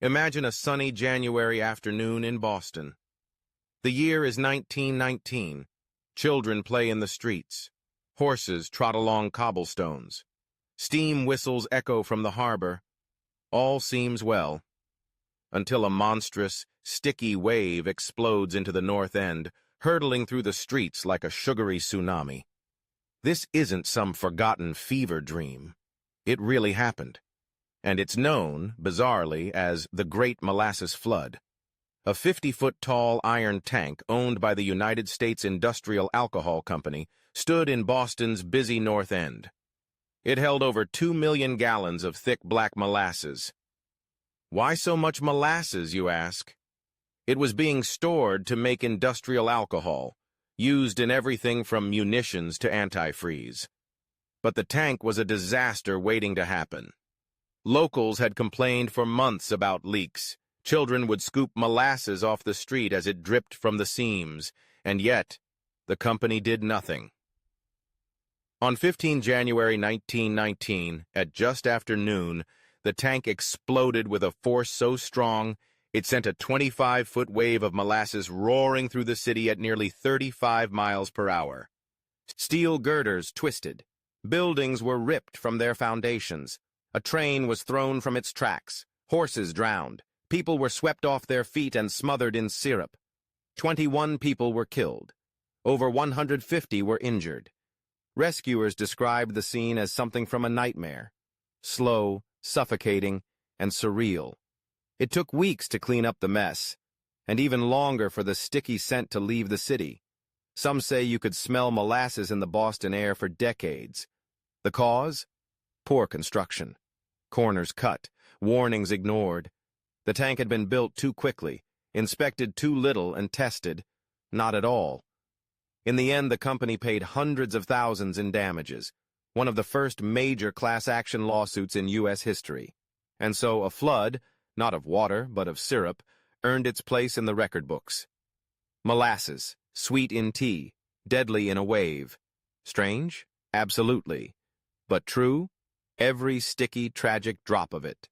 Imagine a sunny January afternoon in Boston. The year is 1919. Children play in the streets. Horses trot along cobblestones. Steam whistles echo from the harbor. All seems well, until a monstrous, sticky wave explodes into the north end, hurtling through the streets like a sugary tsunami. This isn't some forgotten fever dream. It really happened. And it's known, bizarrely, as the Great Molasses Flood. A 50-foot-tall iron tank owned by the United States Industrial Alcohol Company stood in Boston's busy North End. It held over 2 million gallons of thick black molasses. Why so much molasses, you ask? It was being stored to make industrial alcohol, used in everything from munitions to antifreeze. But the tank was a disaster waiting to happen. Locals had complained for months about leaks. Children would scoop molasses off the street as it dripped from the seams, and yet the company did nothing. On 15 January 1919, at just after noon, the tank exploded with a force so strong it sent a 25-foot wave of molasses roaring through the city at nearly 35 miles per hour. Steel girders twisted. Buildings were ripped from their foundations. A train was thrown from its tracks. Horses drowned. People were swept off their feet and smothered in syrup. 21 people were killed. Over 150 were injured. Rescuers described the scene as something from a nightmare. Slow, suffocating, and surreal. It took weeks to clean up the mess, and even longer for the sticky scent to leave the city. Some say you could smell molasses in the Boston air for decades. The cause? Poor construction. Corners cut, warnings ignored. The tank had been built too quickly, inspected too little, and tested not at all. In the end, the company paid hundreds of thousands in damages, one of the first major class-action lawsuits in U.S. history. And so a flood, not of water, but of syrup, earned its place in the record books. Molasses, sweet in tea, deadly in a wave. Strange? Absolutely. But true? Every sticky, tragic drop of it.